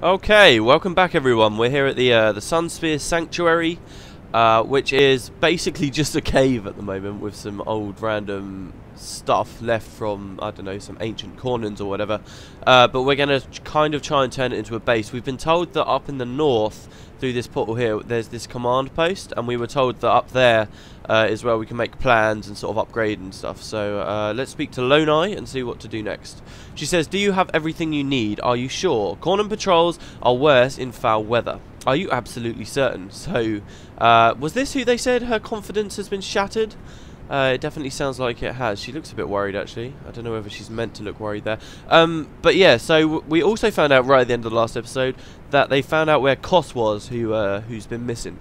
Okay, welcome back everyone. We're here at the Sunspear Sanctuary, which is basically just a cave at the moment with some old random stuff left from, I don't know, some ancient Kournans or whatever. But we're going to kind of try and turn it into a base. We've been told that up in the north, through this portal here, there's this command post, and we were told that up there is where we can make plans and sort of upgrade and stuff. So let's speak to Eloni and see what to do next. She says, do you have everything you need? Are you sure? Kournan patrols are worse in foul weather. Are you absolutely certain? So, was this who they said her confidence has been shattered? It definitely sounds like it has. She looks a bit worried, actually. I don't know whether she's meant to look worried there. But yeah, so we also found out right at the end of the last episode that they found out where Kos was, who's been missing.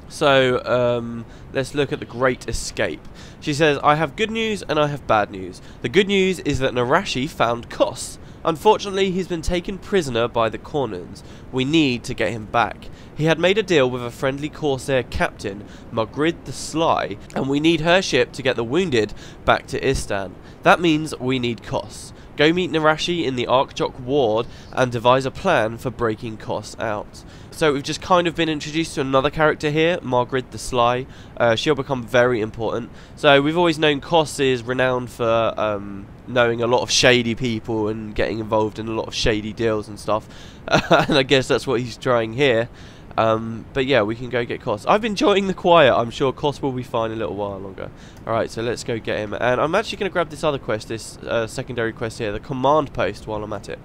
So, let's look at the Great Escape. She says, I have good news and I have bad news. The good news is that Narashi found Kos. Unfortunately, he's been taken prisoner by the Kournans. We need to get him back. He had made a deal with a friendly Corsair captain, Margrid the Sly, and we need her ship to get the wounded back to Istan. That means we need Kos. Go meet Narashi in the Archjock ward and devise a plan for breaking Kos out. So we've just kind of been introduced to another character here, Margrid the Sly. She'll become very important. So we've always known Kos is renowned for knowing a lot of shady people and getting involved in a lot of shady deals and stuff. And I guess that's what he's trying here. But yeah, we can go get Kos. I've been enjoying the quiet. I'm sure Kos will be fine a little while longer. Alright, so let's go get him. And I'm actually going to grab this other quest, this secondary quest here, the command post, while I'm at it.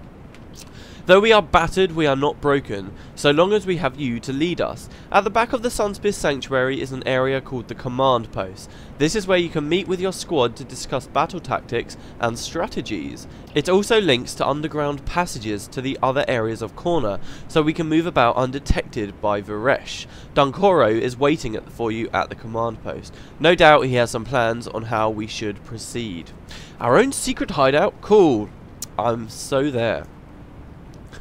Though we are battered, we are not broken, so long as we have you to lead us. At the back of the Sunspear Sanctuary is an area called the Command Post. This is where you can meet with your squad to discuss battle tactics and strategies. It also links to underground passages to the other areas of Kournan, so we can move about undetected by Varesh. Dunkoro is waiting for you at the Command Post. No doubt he has some plans on how we should proceed. Our own secret hideout? Cool. I'm so there.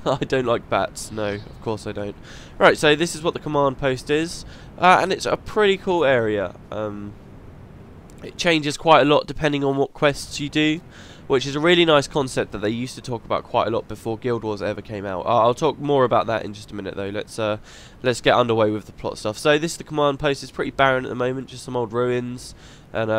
I don't like bats. No, of course I don't. Right, so this is what the command post is. And it's a pretty cool area. It changes quite a lot depending on what quests you do, which is a really nice concept that they used to talk about quite a lot before Guild Wars ever came out. I'll talk more about that in just a minute though. Let's get underway with the plot stuff. So this is the command post. It's pretty barren at the moment, just some old ruins and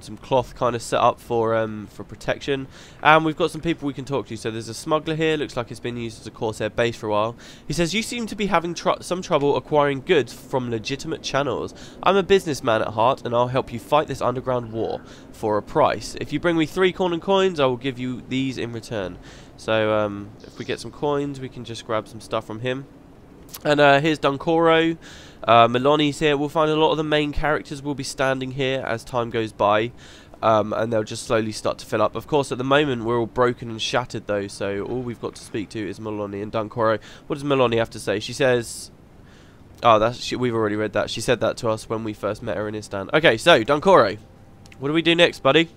some cloth kind of set up for protection, and we've got some people we can talk to. So there's a smuggler here, looks like it's been used as a Corsair base for a while. He says, you seem to be having some trouble acquiring goods from legitimate channels. I'm a businessman at heart and I'll help you fight this underground war for a price. If you bring me 3 Kournan coins, I will give you these in return. So if we get some coins, we can just grab some stuff from him. And here's Dunkoro. Eloni's here. We'll find a lot of the main characters will be standing here as time goes by, and they'll just slowly start to fill up. Of course, at the moment we're all broken and shattered though, so all we've got to speak to is Eloni and Dunkoro. What does Eloni have to say? She says, oh, we've already read that. She said that to us when we first met her in Istan. Okay, so Dunkoro, what do we do next, buddy?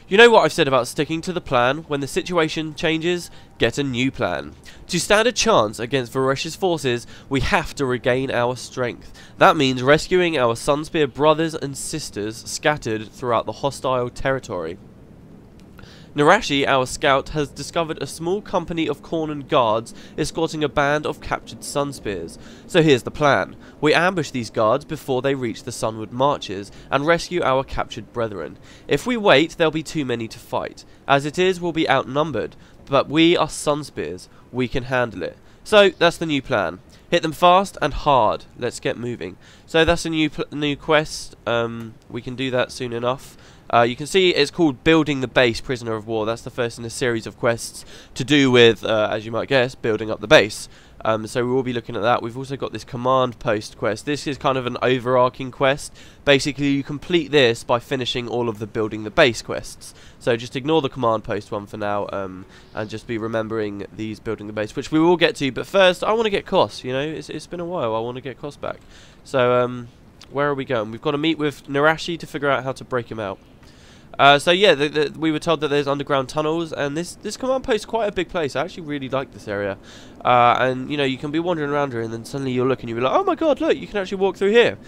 You know what I've said about sticking to the plan. When the situation changes, get a new plan. To stand a chance against Varesh's forces, we have to regain our strength. That means rescuing our Sunspear brothers and sisters scattered throughout the hostile territory. Narashi, our scout, has discovered a small company of Kournan guards escorting a band of captured Sunspears. So here's the plan. We ambush these guards before they reach the Sunward Marches and rescue our captured brethren. If we wait, there'll be too many to fight. As it is, we'll be outnumbered, but we are Sunspears. We can handle it. So that's the new plan. Hit them fast and hard. Let's get moving. So that's a new quest. We can do that soon enough. You can see it's called Building the Base, Prisoner of War. That's the first in a series of quests to do with, as you might guess, building up the base. So we will be looking at that. We've also got this command post quest. This is kind of an overarching quest. Basically, you complete this by finishing all of the building the base quests. So just ignore the command post one for now, and just be remembering these building the base, which we will get to. But first, I want to get Kos. You know, it's been a while. I want to get Kos back. So where are we going? We've got to meet with Narashi to figure out how to break him out. So yeah, we were told that there's underground tunnels, and this command post is quite a big place. I actually really like this area, and you know, you can be wandering around here, and then suddenly you'll look and you'll be like, oh my god, look, you can actually walk through here,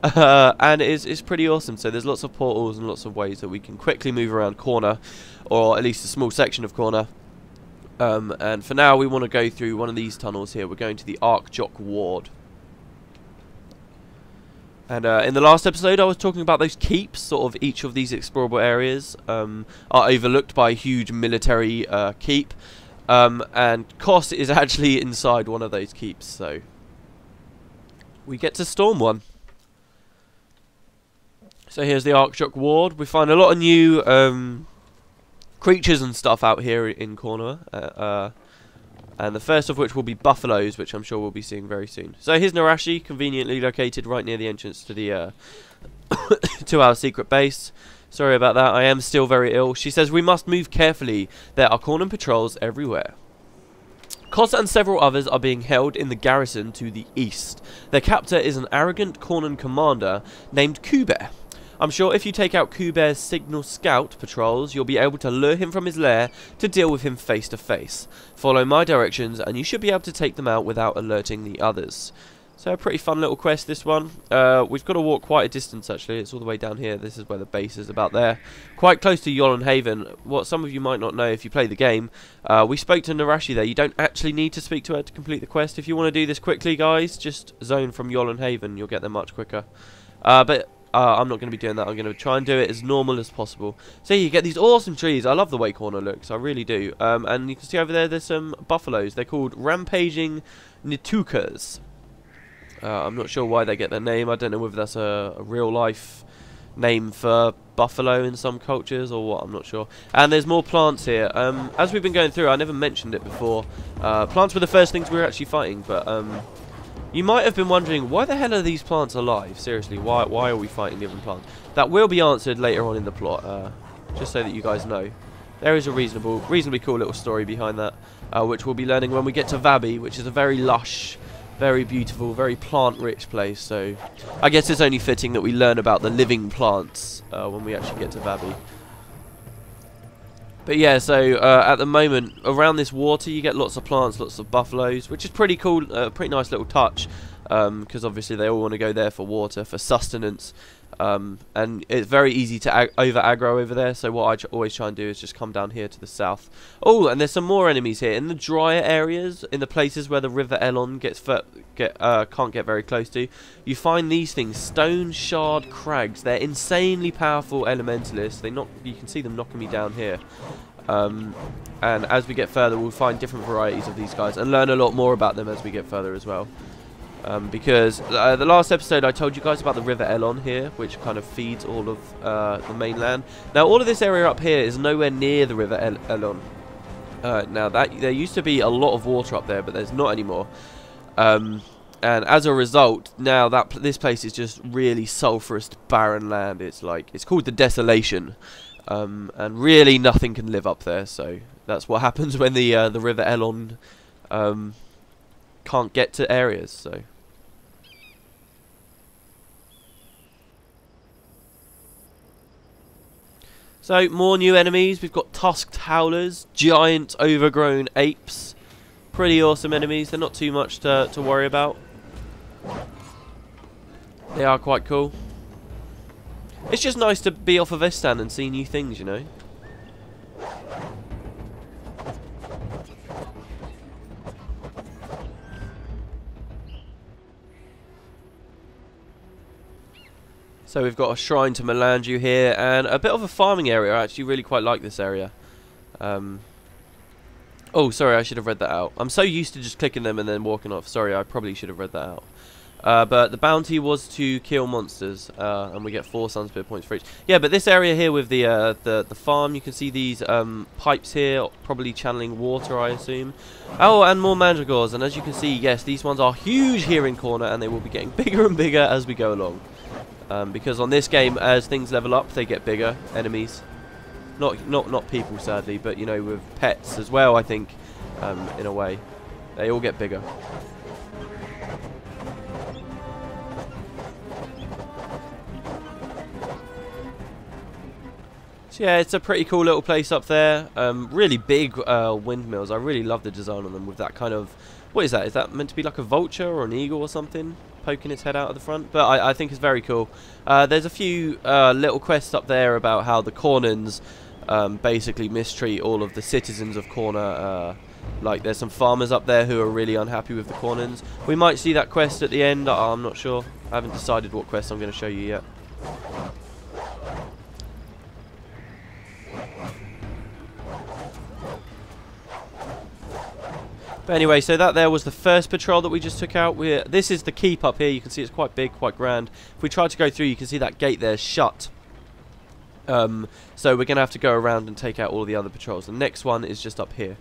and it's pretty awesome. So there's lots of portals and lots of ways that we can quickly move around Kournan, or at least a small section of Kournan, And for now we want to go through one of these tunnels here. We're going to the Archjock Ward. And in the last episode I was talking about those keeps. Sort of each of these explorable areas are overlooked by a huge military keep. And Kos is actually inside one of those keeps, so we get to storm one. So here's the Archjock Ward. We find a lot of new creatures and stuff out here in Kournan, and the first of which will be buffaloes, which I'm sure we'll be seeing very soon. So here's Narashi, conveniently located right near the entrance to the to our secret base. Sorry about that, I am still very ill. She says we must move carefully. There are Kournan patrols everywhere. Kos and several others are being held in the garrison to the east. Their captor is an arrogant Kournan commander named Kuber. I'm sure if you take out Kuber's signal scout patrols, you'll be able to lure him from his lair to deal with him face to face. Follow my directions and you should be able to take them out without alerting the others. So a pretty fun little quest, this one. We've got to walk quite a distance actually. It's all the way down here. This is where the base is, about there. Quite close to Yolun Haven. What some of you might not know if you play the game, we spoke to Narashi there. You don't actually need to speak to her to complete the quest. If you want to do this quickly, guys, just zone from Yolun Haven. You'll get there much quicker. I'm not going to be doing that. I'm going to try and do it as normal as possible. So you get these awesome trees. I love the way Kournan looks. I really do. And you can see over there, there's some buffaloes. They're called rampaging Nitukas. I'm not sure why they get their name. I don't know whether that's a real life name for buffalo in some cultures or what. I'm not sure. And there's more plants here. As we've been going through, I never mentioned it before. Plants were the first things we were actually fighting, but you might have been wondering, why the hell are these plants alive? Seriously, why are we fighting different plants? That will be answered later on in the plot, just so that you guys know. There is a reasonably cool little story behind that, which we'll be learning when we get to Vabi, which is a very lush, very beautiful, very plant-rich place. So I guess it's only fitting that we learn about the living plants when we actually get to Vabi. But yeah, so at the moment, around this water, you get lots of plants, lots of buffaloes, which is pretty cool, pretty nice little touch, because obviously they all want to go there for water, for sustenance, and it's very easy to over-aggro over there, so what I always try and do is just come down here to the south. Oh, and there's some more enemies here. In the drier areas, in the places where the River Elon can't get very close to, you find these things, stone shard crags. They're insanely powerful elementalists. You can see them knocking me down here. And as we get further, we'll find different varieties of these guys and learn a lot more about them as we get further as well. Because the last episode I told you guys about the River Elon here, which kind of feeds all of the mainland. Now all of this area up here is nowhere near the River Elon. Now there used to be a lot of water up there, but there's not anymore. And as a result, now this place is just really sulphurous, barren land. It's called the Desolation, and really nothing can live up there. So that's what happens when the River Elon can't get to areas. So more new enemies. We've got tusked howlers, giant overgrown apes. Pretty awesome enemies. They're not too much to worry about. They are quite cool. It's just nice to be off of Estan and see new things, you know. So we've got a shrine to Melanju here, and a bit of a farming area. I actually really quite like this area. Oh, sorry, I should have read that out. I'm so used to just clicking them and then walking off. Sorry, I probably should have read that out. But the bounty was to kill monsters, and we get 4 Sunspear points for each. Yeah, but this area here with the farm, you can see these pipes here, probably channeling water, I assume. Oh, and more mandragores, and as you can see, yes, these ones are huge here in Kournan, and they will be getting bigger and bigger as we go along. Because on this game, as things level up, they get bigger enemies. Not people, sadly, but you know, with pets as well. I think, in a way, they all get bigger. So yeah, it's a pretty cool little place up there. Really big windmills. I really love the design on them with that kind of. What is that? Is that meant to be like a vulture or an eagle or something? Poking its head out of the front, but I think it's very cool. There's a few little quests up there about how the Kournans basically mistreat all of the citizens of Kournan Like, there's some farmers up there who are really unhappy with the Kournans. We might see that quest at the end. I'm not sure. I haven't decided what quest I'm going to show you yet. But anyway, so that there was the first patrol that we just took out. This is the keep up here. You can see it's quite big, quite grand. If we try to go through, you can see that gate there is shut. So we're going to have to go around and take out all the other patrols. The next one is just up here.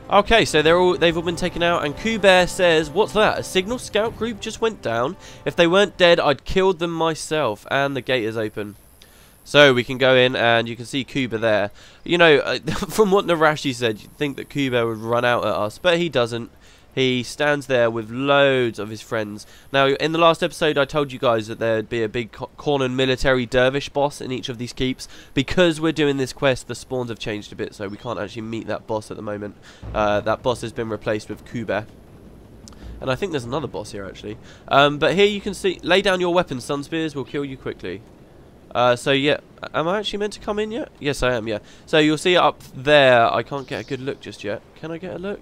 Okay, so they've all been taken out, and Kournan says, "What's that? A signal scout group just went down. If they weren't dead, I'd killed them myself." And the gate is open, so we can go in, and you can see Kournan there. You know, from what Narashi said, you'd think that Kournan would run out at us, but he doesn't. He stands there with loads of his friends. Now, in the last episode, I told you guys that there'd be a big Kournan military dervish boss in each of these keeps. Because we're doing this quest, the spawns have changed a bit, so we can't actually meet that boss at the moment. That boss has been replaced with Kournan. And I think there's another boss here, actually. But here you can see, lay down your weapons, Sunspears will kill you quickly. So yeah, am I actually meant to come in yet? Yes, I am, yeah. So you'll see up there, I can't get a good look just yet. Can I get a look?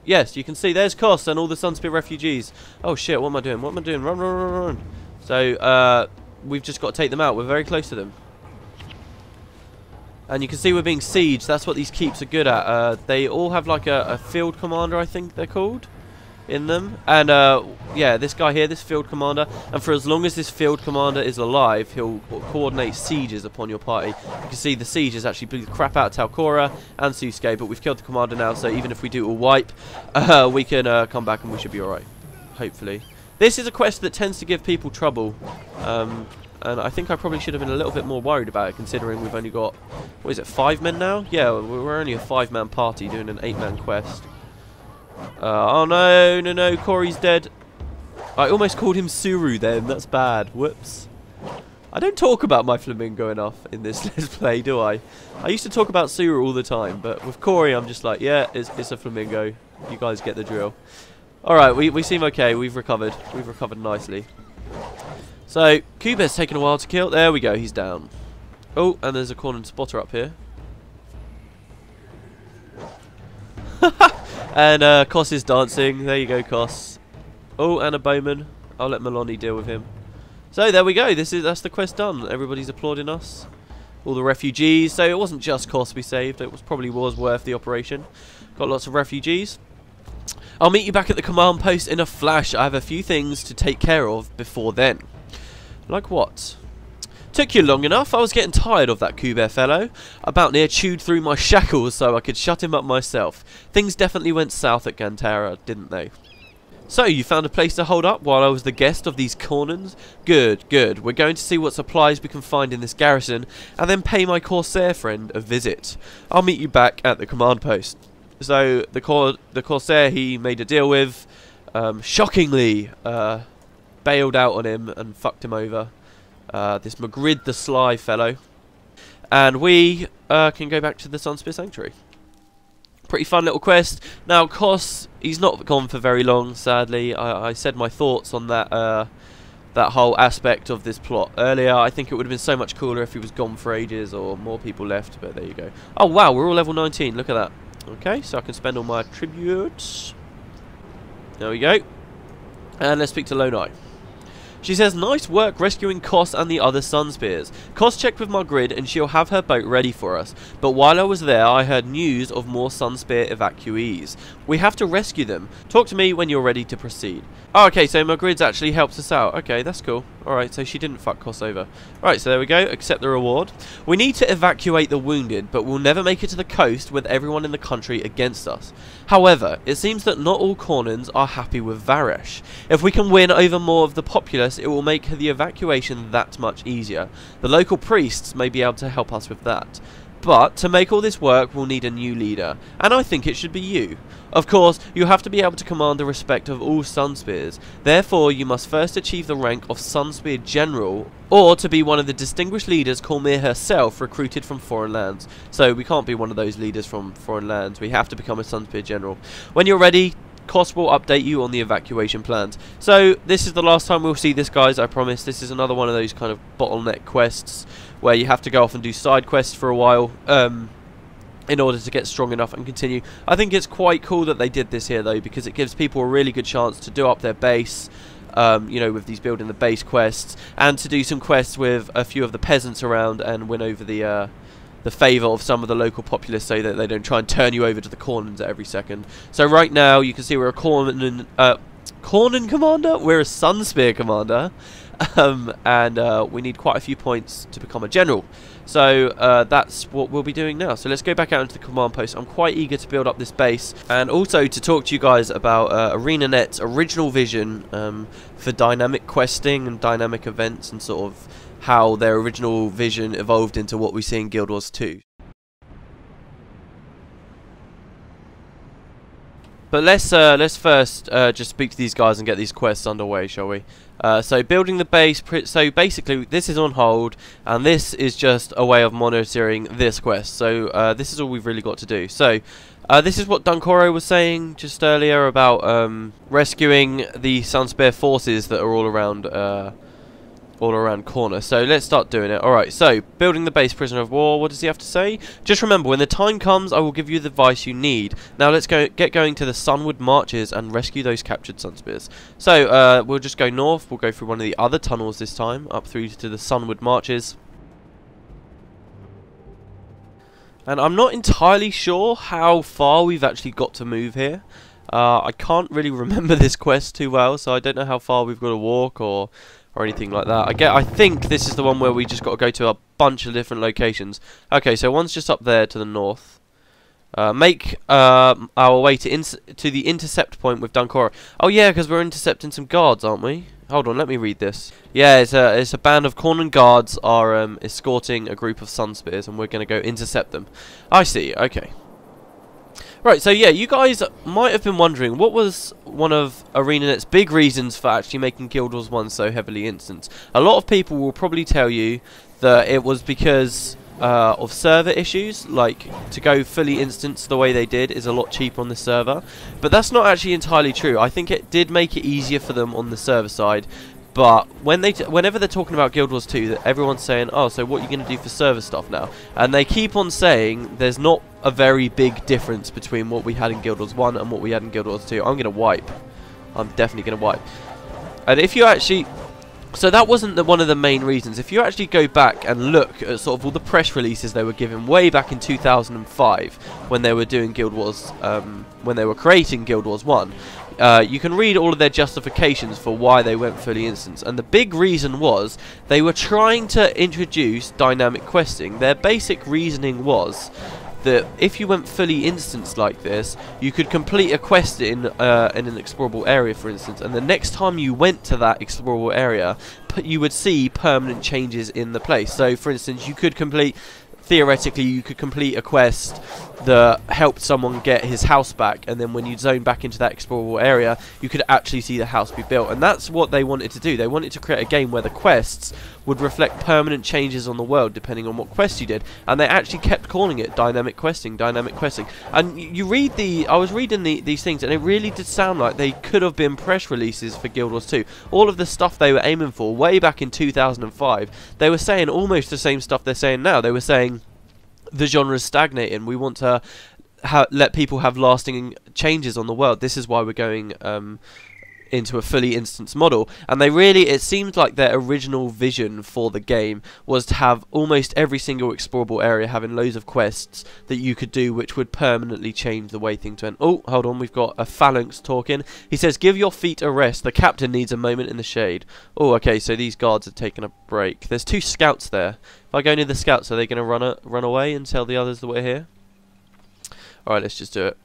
Yes, you can see there's Koss and all the Sunspear refugees. Oh shit, what am I doing? What am I doing? Run, run, run, run. So, we've just got to take them out. We're very close to them. And you can see we're being sieged. That's what these keeps are good at. They all have like a field commander, I think they're called, in them. And, yeah, this guy here, this field commander. And for as long as this field commander is alive, he'll coordinate sieges upon your party. You can see the siege is actually blew the crap out of Talcora and Susuke, but we've killed the commander now, so even if we do a wipe, we can come back and we should be alright. Hopefully. This is a quest that tends to give people trouble. And I think I probably should have been a little bit more worried about it, considering we've only got, what is it, 5 men now? Yeah, we're only a 5-man party doing an 8-man quest. Oh no, no, no, Corey's dead. I almost called him Suru then, that's bad. Whoops. I don't talk about my flamingo enough in this Let's Play, do I? I used to talk about Suru all the time, but with Corey I'm just like, yeah, it's a flamingo. You guys get the drill. Alright, we seem okay, we've recovered. We've recovered nicely. So, Kournan's taken a while to kill. There we go, he's down. Oh, and there's a Kournan spotter up here. And Koss is dancing. There you go, Koss. Oh, and a bowman. I'll let Maloney deal with him. So there we go. That's the quest done. Everybody's applauding us. All the refugees. So it wasn't just Koss we saved. It probably was worth the operation. Got lots of refugees. I'll meet you back at the command post in a flash. I have a few things to take care of before then. Like what? Took you long enough. I was getting tired of that Kournan fellow. About near chewed through my shackles so I could shut him up myself. Things definitely went south at Gantara, didn't they? So, you found a place to hold up while I was the guest of these Kournans? Good, good. We're going to see what supplies we can find in this garrison, and then pay my Corsair friend a visit. I'll meet you back at the command post. So, the Corsair he made a deal with, shockingly, bailed out on him and fucked him over. This Magrid the Sly fellow. And we can go back to the Sunspear Sanctuary. Pretty fun little quest. Now, Koss, he's not gone for very long, sadly. I said my thoughts on that that whole aspect of this plot earlier. I think it would have been so much cooler if he was gone for ages or more people left, but there you go. Oh, wow, we're all level 19. Look at that. Okay, so I can spend all my tributes. There we go. And let's speak to Eloni. She says, nice work rescuing Koss and the other Sunspears. Koss checked with Magrid and she'll have her boat ready for us. But while I was there, I heard news of more Sunspear evacuees. We have to rescue them. Talk to me when you're ready to proceed. Oh, okay, so Magrid's actually helped us out. Okay, that's cool. Alright, so she didn't fuck Koss over. Alright, so there we go. Accept the reward. We need to evacuate the wounded, but we'll never make it to the coast with everyone in the country against us. However, it seems that not all Kournans are happy with Varesh. If we can win over more of the populace, it will make the evacuation that much easier. The local priests may be able to help us with that. But to make all this work, we'll need a new leader, and I think it should be you. Of course, you have to be able to command the respect of all Sunspears. Therefore, you must first achieve the rank of Sunspear General, or to be one of the distinguished leaders Kournan herself recruited from foreign lands. So we can't be one of those leaders from foreign lands. We have to become a Sunspear General. When you're ready, Koss will update you on the evacuation plans. So this is the last time we'll see this, guys, I promise. This is another one of those kind of bottleneck quests where you have to go off and do side quests for a while in order to get strong enough and continue. I think it's quite cool that they did this here, though, because it gives people a really good chance to do up their base, you know, with these building the base quests, and to do some quests with a few of the peasants around and win over the favour of some of the local populace, so that they don't try and turn you over to the Kournans at every second. So right now, you can see we're a Kournan commander. We're a Sunspear commander, and we need quite a few points to become a general. So that's what we'll be doing now. So let's go back out into the command post. I'm quite eager to build up this base, and also to talk to you guys about ArenaNet's original vision for dynamic questing and dynamic events, and sort of how their original vision evolved into what we see in Guild Wars 2. But let's first just speak to these guys and get these quests underway, shall we? So building the base, so basically this is on hold, and this is just a way of monitoring this quest. So this is all we've really got to do. So this is what Dunkoro was saying just earlier about rescuing the Sunspear forces that are all around Kournan. So let's start doing it. Alright, so building the base, prisoner of war. What does he have to say? Just remember, when the time comes, I will give you the advice you need. Now let's get going to the Sunward Marches and rescue those captured Sunspears. So we'll just go north. We'll go through one of the other tunnels this time, up through to the Sunward Marches. And I'm not entirely sure how far we've actually got to move here. I can't really remember this quest too well, so I don't know how far we've got to walk or anything like that. I think this is the one where we just got to go to a bunch of different locations. Okay, so one's just up there to the north. Make our way to the intercept point with Dunkoro. Oh yeah, because we're intercepting some guards, aren't we? Hold on, let me read this. Yeah, it's a band of Kournan guards are escorting a group of Sunspears, and we're going to go intercept them. I see. Okay. Right, so yeah, you guys might have been wondering, what was one of ArenaNet's big reasons for actually making Guild Wars 1 so heavily instanced? A lot of people will probably tell you that it was because of server issues, like to go fully instanced the way they did is a lot cheaper on the server, but that's not actually entirely true. I think it did make it easier for them on the server side. But whenever they're talking about Guild Wars 2, everyone's saying, oh, so what are you going to do for server stuff now? And they keep on saying there's not a very big difference between what we had in Guild Wars 1 and what we had in Guild Wars 2. I'm going to wipe. I'm definitely going to wipe. And if you actually... So that wasn't one of the main reasons. If you actually go back and look at sort of all the press releases they were giving way back in 2005 when they were doing Guild Wars, when they were creating Guild Wars 1, you can read all of their justifications for why they went fully instanced. And the big reason was they were trying to introduce dynamic questing. Their basic reasoning was that if you went fully instanced like this, you could complete a quest in an explorable area, for instance, and the next time you went to that explorable area, you would see permanent changes in the place. So, for instance, theoretically, you could complete a quest that helped someone get his house back, and then when you zone back into that explorable area, you could actually see the house be built. And that's what they wanted to do. They wanted to create a game where the quests would reflect permanent changes on the world depending on what quest you did, and they actually kept calling it dynamic questing, dynamic questing. And you read I was reading these things, and it really did sound like they could have been press releases for Guild Wars 2. All of the stuff they were aiming for way back in 2005, they were saying almost the same stuff they're saying now. They were saying the genre's stagnating, we want to let people have lasting changes on the world. This is why we're going into a fully instanced model. And it seemed like their original vision for the game was to have almost every single explorable area having loads of quests that you could do, which would permanently change the way things went. Oh, hold on, we've got a phalanx talking. He says, give your feet a rest, the captain needs a moment in the shade. Oh, okay, so these guards are taking a break. There's 2 scouts there. If I go near the scouts, are they going to run away and tell the others that we're here? Alright, let's just do it.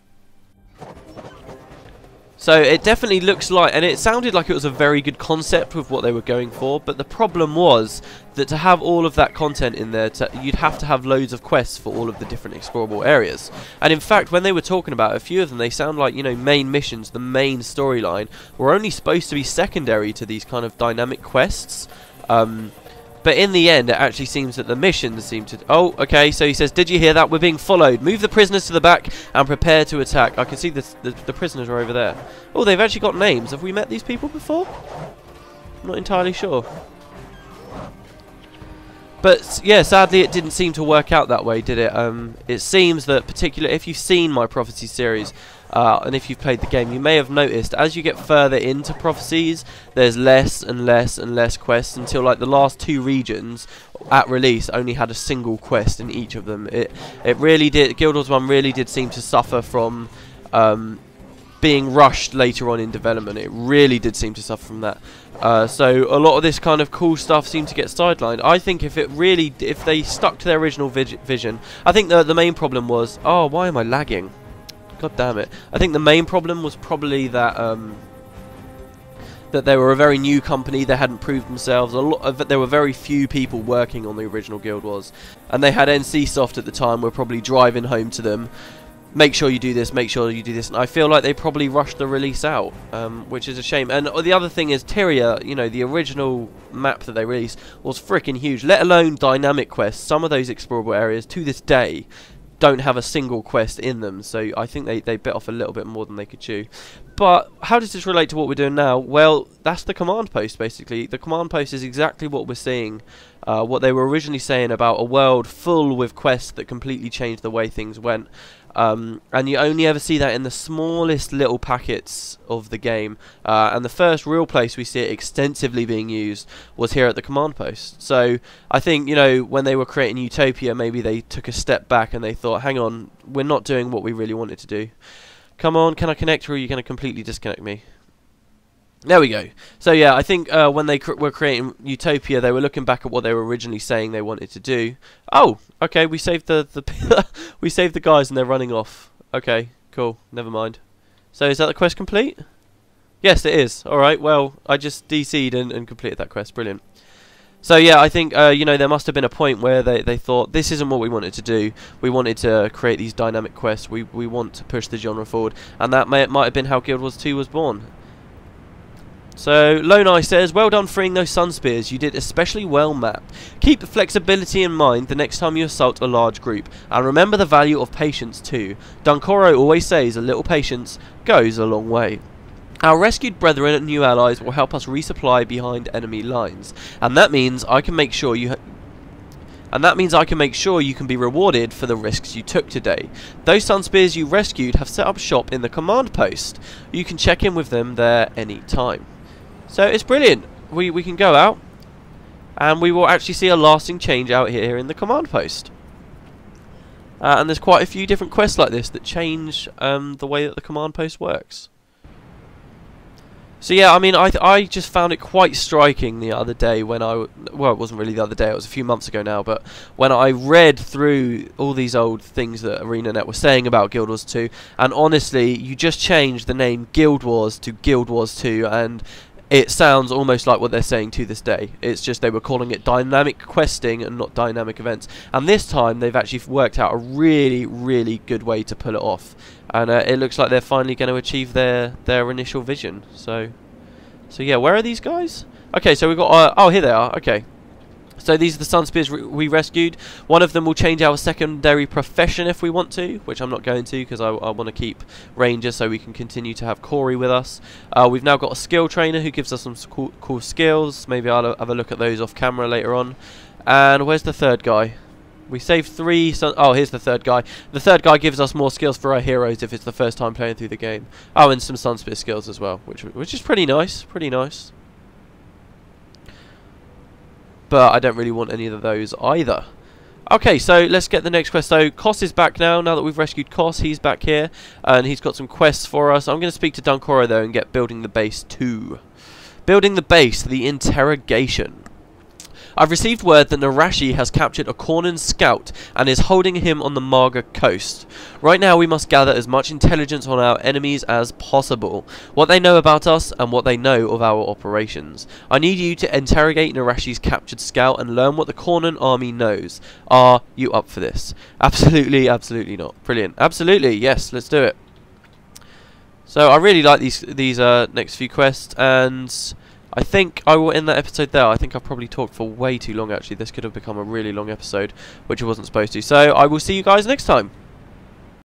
So it definitely looks like, and it sounded like it was a very good concept with what they were going for, but the problem was that to have all of that content in there, you'd have to have loads of quests for all of the different explorable areas. And in fact, when they were talking about a few of them, they sound like, you know, main missions, the main storyline, were only supposed to be secondary to these kind of dynamic quests. But in the end, it actually seems that the missions seem to... Oh, okay, so he says, did you hear that? We're being followed. Move the prisoners to the back and prepare to attack. I can see the prisoners are over there. Oh, they've actually got names. Have we met these people before? I'm not entirely sure. But, yeah, sadly, it didn't seem to work out that way, did it? It seems that particularly if you've seen my Prophecy series... and if you've played the game, you may have noticed as you get further into Prophecies, there's less and less and less quests until like the last 2 regions at release only had a single quest in each of them. It really did. Guild Wars 1 really did seem to suffer from being rushed later on in development. It really did seem to suffer from that. So a lot of this kind of cool stuff seemed to get sidelined. I think if they stuck to their original vision, I think the main problem was, oh, why am I lagging? God damn it. I think the main problem was probably that that they were a very new company, they hadn't proved themselves. There were very few people working on the original Guild Wars. And they had NCSoft at the time, were probably driving home to them. Make sure you do this, make sure you do this. And I feel like they probably rushed the release out, which is a shame. And the other thing is, Tyria, you know, the original map that they released was freaking huge. Let alone dynamic quests. Some of those explorable areas, to this day, don't have a single quest in them, so I think they bit off a little bit more than they could chew. But how does this relate to what we're doing now? Well, that's the command post, basically. The command post is exactly what we're seeing, what they were originally saying about a world full with quests that completely changed the way things went. And you only ever see that in the smallest little packets of the game, and the first real place we see it extensively being used was here at the command post. So I think, you know, when they were creating Utopia, maybe they took a step back and they thought, hang on, we're not doing what we really wanted to do. Come on, can I connect, or are you going to completely disconnect me? There we go. So yeah, I think when they were creating Utopia, they were looking back at what they were originally saying they wanted to do. Oh, okay, we saved the we saved the guys and they're running off. Okay, cool. Never mind. So is that the quest complete? Yes, it is. All right. Well, I just DC'd and completed that quest. Brilliant. So yeah, I think you know, there must have been a point where they thought this isn't what we wanted to do. We wanted to create these dynamic quests. We want to push the genre forward, and that might have been how Guild Wars 2 was born. So, Lonai says, well done freeing those Sunspears. You did especially well, Matt. Keep flexibility in mind the next time you assault a large group. And remember the value of patience too. Dunkoro always says a little patience goes a long way. Our rescued brethren and new allies will help us resupply behind enemy lines. And that means I can make sure you can be rewarded for the risks you took today. Those Sunspears you rescued have set up shop in the command post. You can check in with them there any time. So it's brilliant. We can go out and we will actually see a lasting change out here in the command post. And there's quite a few different quests like this that change the way that the command post works. So yeah, I mean, I just found it quite striking the other day when well, it wasn't really the other day, it was a few months ago now, but when I read through all these old things that ArenaNet was saying about Guild Wars 2, and honestly, you just change the name Guild Wars to Guild Wars 2, and it sounds almost like what they're saying to this day. It's just they were calling it dynamic questing and not dynamic events. And this time they've actually worked out a really, really good way to pull it off. And it looks like they're finally going to achieve their initial vision. So yeah, where are these guys? Okay, so we've got... oh, here they are. Okay. So these are the Sunspears we rescued. One of them will change our secondary profession if we want to, which I'm not going to because I want to keep Ranger so we can continue to have Corey with us. We've now got a skill trainer who gives us some cool skills. Maybe I'll have a look at those off camera later on. And where's the third guy? We saved 3... oh, here's the third guy. The third guy gives us more skills for our heroes if it's the first time playing through the game. Oh, and some Sunspear skills as well, which is pretty nice. Pretty nice. But I don't really want any of those either. Okay, so let's get the next quest. So Kos is back now that we've rescued Kos. He's back here, and he's got some quests for us. I'm going to speak to Dunkoro, though, and get Building the Base 2. Building the Base, the Interrogation. I've received word that Narashi has captured a Kournan scout and is holding him on the Marga coast. Right now we must gather as much intelligence on our enemies as possible, what they know about us and what they know of our operations. I need you to interrogate Narashi's captured scout and learn what the Kournan army knows. Are you up for this? Absolutely, absolutely not. Brilliant. Absolutely, yes, let's do it. So I really like these next few quests, and I think I will end that episode there. I think I've probably talked for way too long actually. This could have become a really long episode, which it wasn't supposed to. So I will see you guys next time.